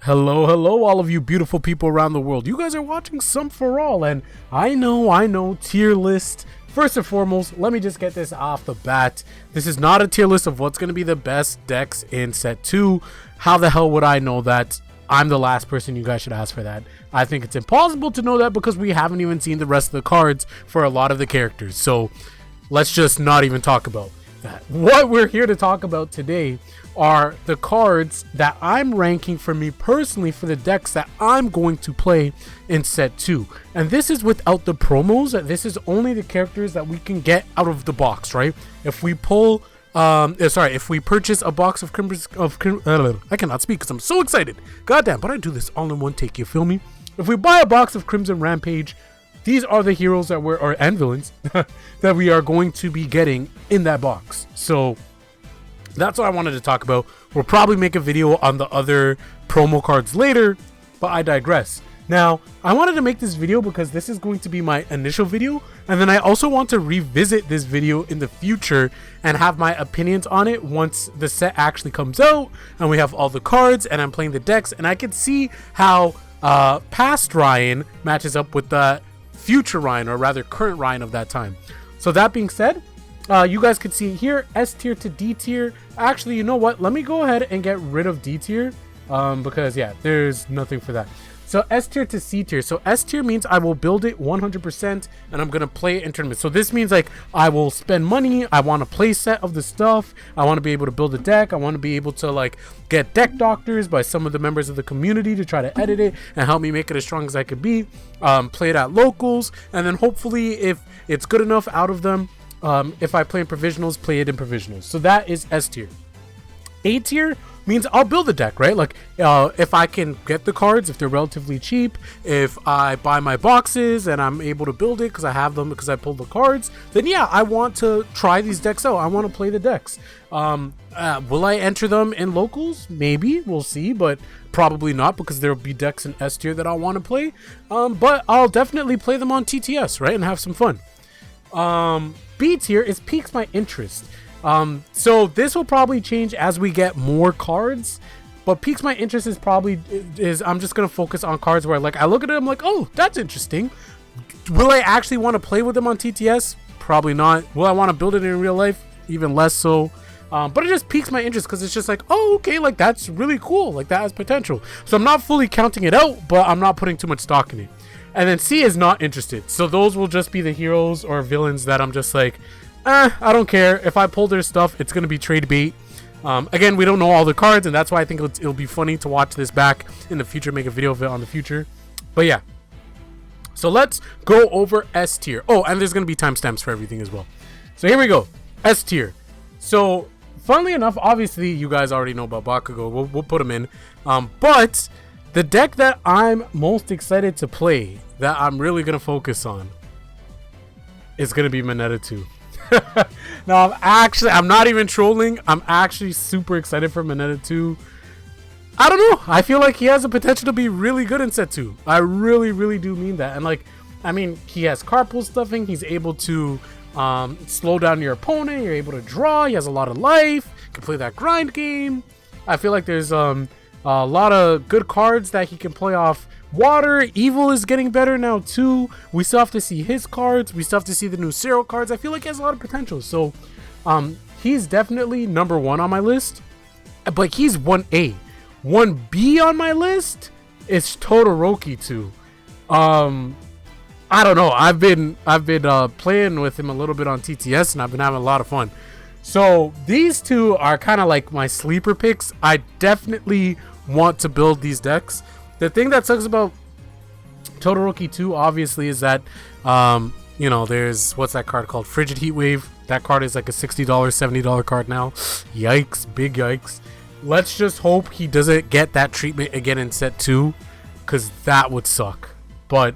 Hello, hello, all of you beautiful people around the world. You guys are watching Some For All, and I know, tier list. First and foremost, let me just get this off the bat. This is not a tier list of what's going to be the best decks in set 2. How the hell would I know that? I'm the last person you guys should ask for that. I think it's impossible to know that because we haven't even seen the rest of the cards for a lot of the characters. So let's just not even talk about that. What we're here to talk about today are the cards that I'm ranking for me personally for the decks that I'm going to play in set 2. And this is without the promos. This is only the characters that we can get out of the box, right? If we pull if we purchase a box of I cannot speak because I'm so excited. Goddamn, but I do this all in one take, you feel me? If we buy a box of Crimson Rampage, these are the heroes that and villains that we are going to be getting in that box. So that's what I wanted to talk about. We'll probably make a video on the other promo cards later, but I digress. Now, I wanted to make this video because this is going to be my initial video, and then I also want to revisit this video in the future and have my opinions on it once the set actually comes out and we have all the cards and I'm playing the decks, and I can see how past Ryan matches up with the future Ryan, or rather current Ryan of that time. So that being said, you guys can see here S tier to D tier. Actually, you know what? Let me go ahead and get rid of D tier because yeah, there's nothing for that. So S tier to C tier. So S tier means I will build it 100% and I'm going to play it in tournaments. So this means like I will spend money. I want a play set of the stuff. I want to be able to build a deck. I want to be able to like get deck doctors by some of the members of the community to try to edit it and help me make it as strong as I could be. Play it at locals. And then hopefully if it's good enough out of them, if I play in provisionals, play it in provisionals. So that is S tier. A tier means I'll build a deck, right? Like if I can get the cards, if they're relatively cheap, if I buy my boxes and I'm able to build it because I have them because I pulled the cards, then yeah, I want to try these decks out. I want to play the decks. Will I enter them in locals? Maybe, we'll see, but probably not because there will be decks in S tier that I want to play. But I'll definitely play them on TTS, right? And have some fun. B tier is piques my interest. So this will probably change as we get more cards, but piques my interest is probably I'm just gonna focus on cards where like I look at it, I'm like, oh, that's interesting. Will I actually want to play with them on TTS? Probably not. Will I want to build it in real life? Even less so. But it just piques my interest because it's just like, oh, okay, like that's really cool, like that has potential. So I'm not fully counting it out, but I'm not putting too much stock in it. And then C is not interested. So those will just be the heroes or villains that I'm just like, I don't care. If I pull their stuff, it's going to be trade bait. Again, we don't know all the cards, and that's why I think it'll be funny to watch this back in the future, make a video of it on the future. But yeah. So let's go over S tier. Oh, and there's going to be timestamps for everything as well. So here we go. S tier. So, funnily enough, obviously, you guys already know about Bakugo. We'll put them in. But the deck that I'm most excited to play, that I'm really going to focus on, is going to be Mineta 2. No, I'm not even trolling. I'm actually super excited for Mineta 2. I don't know. I feel like he has the potential to be really good in set 2. I really do mean that. And like, I mean, he has carpool stuffing. He's able to slow down your opponent. You're able to draw. He has a lot of life. Can play that grind game. I feel like there's a lot of good cards that he can play off water. Evil is getting better now too. We still have to see his cards. We still have to see the new Zero cards. I feel like he has a lot of potential. So he's definitely number 1 on my list. But he's 1A. 1B on my list is Todoroki 2. I don't know. I've been playing with him a little bit on TTS and I've been having a lot of fun. So these two are kind of like my sleeper picks. I definitely want to build these decks. The thing that sucks about Todoroki 2 obviously is that you know, there's what's that card called, Frigid Heat Wave. That card is like a $60 $70 card now. Yikes, big yikes. Let's just hope he doesn't get that treatment again in set 2, because that would suck. But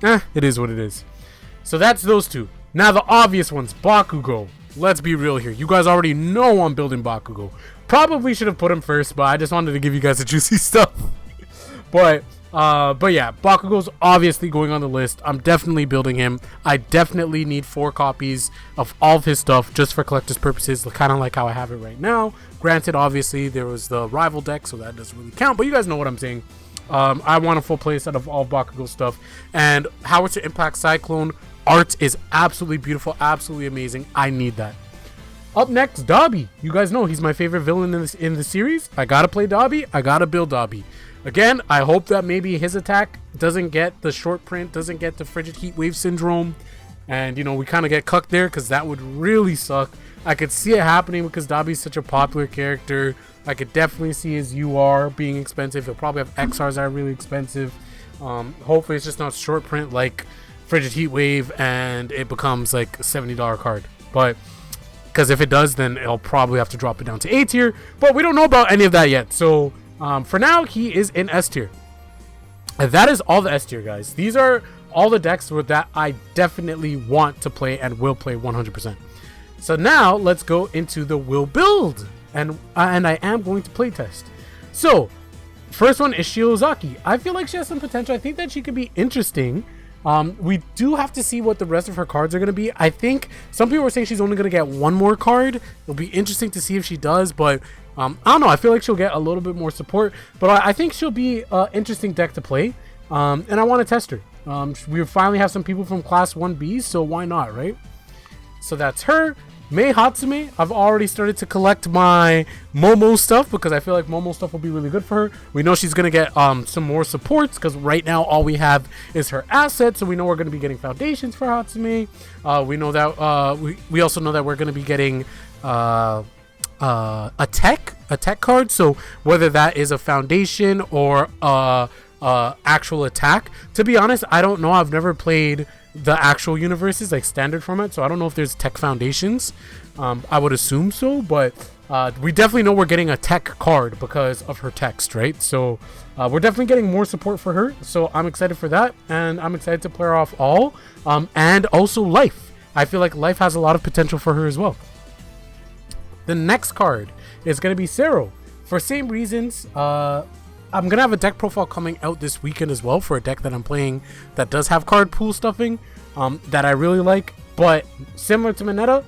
it is what it is. So that's those two. Now the obvious ones, Bakugo. Let's be real here. You guys already know I'm building Bakugo. Probably should have put him first, but I just wanted to give you guys the juicy stuff. But But yeah, Bakugo's obviously going on the list. I'm definitely building him. I definitely need 4 copies of all of his stuff just for collector's purposes, kind of like how I have it right now. Granted, obviously, there was the rival deck, so that doesn't really count, but you guys know what I'm saying. I want a full playset of all Bakugo stuff. And Howitzer Impact Cyclone art is absolutely beautiful, absolutely amazing. I need that. Up next, Dabi. You guys know he's my favorite villain in the series. I gotta play Dabi. I gotta build Dabi. Again, I hope that maybe his attack doesn't get the short print, doesn't get the frigid heat wave syndrome, and you know, we kind of get cucked there, because that would really suck. I could see it happening because Dabi's such a popular character. I could definitely see his UR being expensive. He'll probably have XRs that are really expensive. Hopefully it's just not short print like frigid heat wave and it becomes like a $70 card. But because if it does, then it'll probably have to drop it down to A tier, but we don't know about any of that yet. So for now, he is in S tier. And that is all the S tier, guys. These are all the decks that I definitely want to play and will play 100%. So now let's go into the will build, and I am going to playtest. So first one is Shiozaki. I feel like she has some potential. I think that she could be interesting. We do have to see what the rest of her cards are going to be. I think some people are saying she's only going to get 1 more card. It'll be interesting to see if she does, but I don't know. I feel like she'll get a little bit more support, but I think she'll be an interesting deck to play, and I want to test her. We finally have some people from Class 1B, so why not, right? So that's her. Mei Hatsume, I've already started to collect my Momo stuff because I feel like Momo stuff will be really good for her. We know she's going to get some more supports because right now all we have is her assets, so we know we're going to be getting foundations for Hatsume. We know that we also know that we're going to be getting a tech card, so whether that is a foundation or actual attack. To be honest, I don't know. I've never played the actual universes, like standard format, so I don't know if there's tech foundations. I would assume so, but we definitely know we're getting a tech card because of her text, right? So we're definitely getting more support for her, so I'm excited for that, and I'm excited to play her off all, and also Life. I feel like Life has a lot of potential for her as well. The next card is going to be Sero. For same reasons, I'm going to have a deck profile coming out this weekend as well for a deck that I'm playing that does have card pool stuffing that I really like. But similar to Mineta,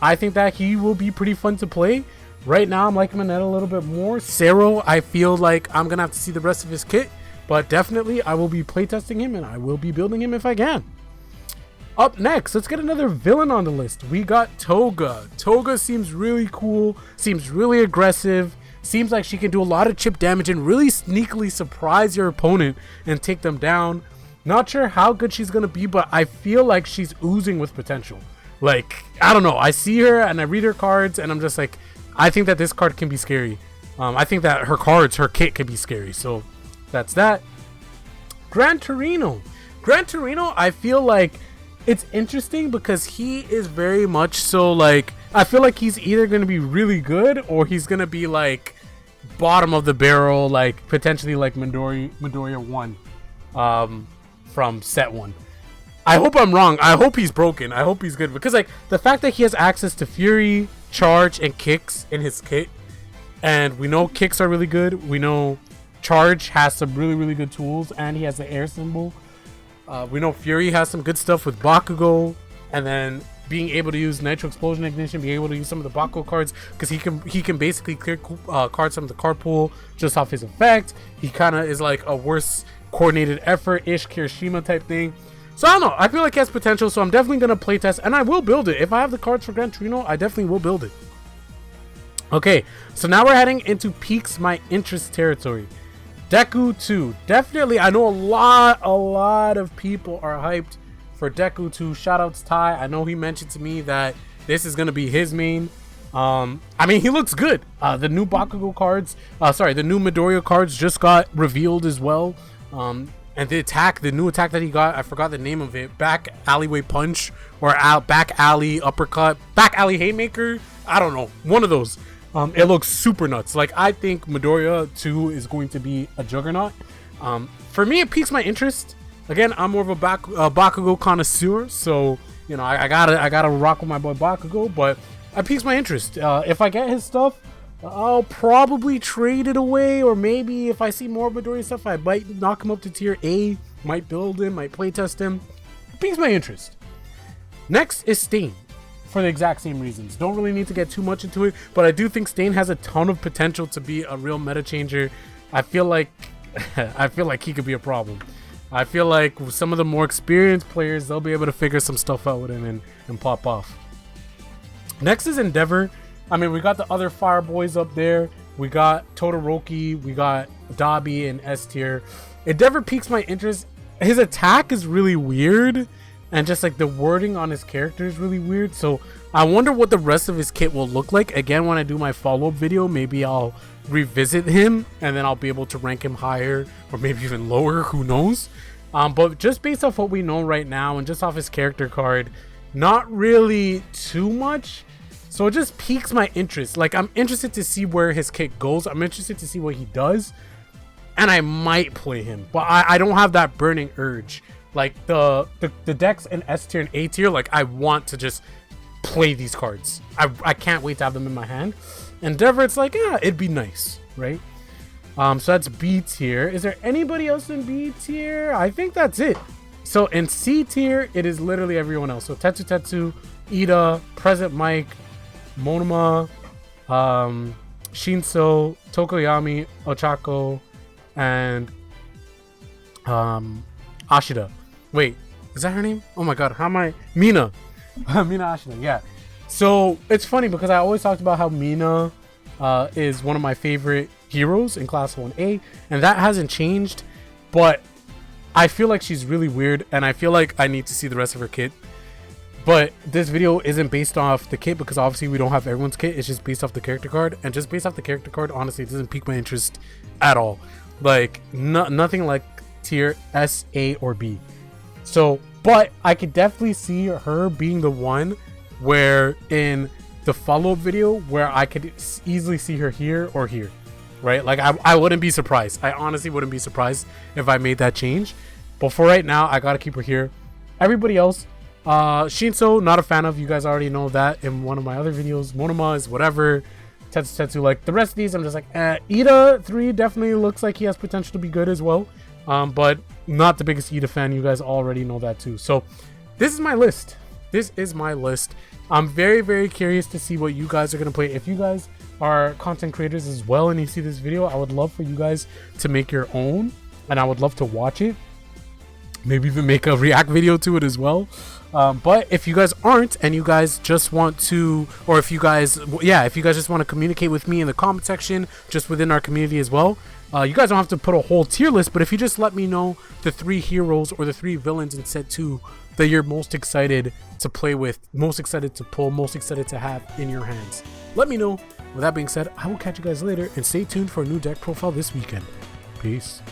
I think that he will be pretty fun to play. Right now, I'm liking Mineta a little bit more. Sero, I feel like I'm going to have to see the rest of his kit. But definitely, I will be playtesting him and I will be building him if I can. Up next, let's get another villain on the list. We got Toga. Toga seems really cool, seems really aggressive. Seems like she can do a lot of chip damage and really sneakily surprise your opponent and take them down. Not sure how good she's going to be, but I feel like she's oozing with potential. Like, I don't know. I see her and I read her cards and I'm just like, I think that this card can be scary. I think that her kit can be scary. So that's that. Gran Torino. Gran Torino, I feel like it's interesting because he is very much so like, I feel like he's either going to be really good or he's going to be like bottom of the barrel, like potentially like Midoriya 1 from set 1. I hope I'm wrong. I hope he's broken. I hope he's good because like the fact that he has access to Fury, Charge, and Kicks in his kit, and we know Kicks are really good. We know Charge has some really, really good tools and he has the air symbol. We know Fury has some good stuff with Bakugo, and then being able to use Nitro Explosion Ignition, being able to use some of the Bakugo cards because he can basically clear cards from the card pool just off his effect. He kind of is like a worse coordinated effort-ish Kirishima type thing. So I don't know. I feel like he has potential, so I'm definitely going to playtest, and I will build it. If I have the cards for Gran Torino, I definitely will build it. Okay, so now we're heading into piques my interest territory. Deku 2. Definitely, I know a lot of people are hyped for Deku 2. Shoutouts Ty. I know he mentioned to me that this is going to be his main. I mean, he looks good. The new Bakugo cards, the new Midoriya cards just got revealed as well. And the new attack that he got, I forgot the name of it. Back alleyway punch or back alley uppercut, back alley haymaker. I don't know. One of those. It looks super nuts. Like, I think Midoriya 2 is going to be a juggernaut. For me, it piques my interest. Again, I'm more of a Bakugo connoisseur, so you know I gotta rock with my boy Bakugo. But it piques my interest. If I get his stuff, I'll probably trade it away, or maybe if I see more Midori stuff, I might knock him up to tier A, might build him, might playtest him. It piques my interest. Next is Stain, for the exact same reasons. Don't really need to get too much into it, but I do think Stain has a ton of potential to be a real meta changer. I feel like he could be a problem. I feel like some of the more experienced players, they'll be able to figure some stuff out with him and pop off. Next is Endeavor. I mean, we got the other Fire Boys up there. We got Todoroki. We got Dabi and S tier. Endeavor piques my interest. His attack is really weird. And just like the wording on his character is really weird. So I wonder what the rest of his kit will look like. Again, when I do my follow-up video, maybe I'll revisit him. And then I'll be able to rank him higher. Or maybe even lower. Who knows? But just based off what we know right now. And just off his character card. Not really too much. So it just piques my interest. Like, I'm interested to see where his kit goes. I'm interested to see what he does. And I might play him. But I don't have that burning urge. Like, the decks in S tier and A tier, like, I want to just play these cards. I can't wait to have them in my hand. Endeavor, it's like, yeah, it'd be nice, right? So that's B tier. Is there anybody else in B tier? I think that's it. So in C tier, it is literally everyone else. So Tetsu, Ida, Present Mike, Monoma, Shinso, Tokoyami, Ochako, and Ashida. Wait, is that her name? Oh my god, how am I? Mina. Mina Ashida, yeah. So it's funny because I always talked about how Mina is one of my favorite heroes in Class 1A, and that hasn't changed, but I feel like she's really weird, and I feel like I need to see the rest of her kit. But this video isn't based off the kit because obviously we don't have everyone's kit. It's just based off the character card. And just based off the character card, honestly, it doesn't pique my interest at all. Like, nothing like tier S, A, or B. So, but I could definitely see her being the one where in the follow-up video where I could easily see her here or here. Right? Like, I wouldn't be surprised. I honestly wouldn't be surprised if I made that change. But for right now, I gotta keep her here. Everybody else, Shinso, not a fan of. You guys already know that in one of my other videos. Monoma is whatever. Tetsu, like the rest of these, I'm just like, Ida 3 definitely looks like he has potential to be good as well. But not the biggest Ida fan. You guys already know that too. So this is my list. This is my list. I'm very, very curious to see what you guys are going to play. If you guys are content creators as well and you see this video, I would love for you guys to make your own. And I would love to watch it. Maybe even make a react video to it as well. But if you guys aren't and you guys just want to, or if you guys just want to communicate with me in the comment section, just within our community as well, you guys don't have to put a whole tier list, but if you just let me know the 3 heroes or the 3 villains in set 2 that you're most excited to play with, most excited to pull, most excited to have in your hands, let me know. With that being said, I will catch you guys later and stay tuned for a new deck profile this weekend. Peace.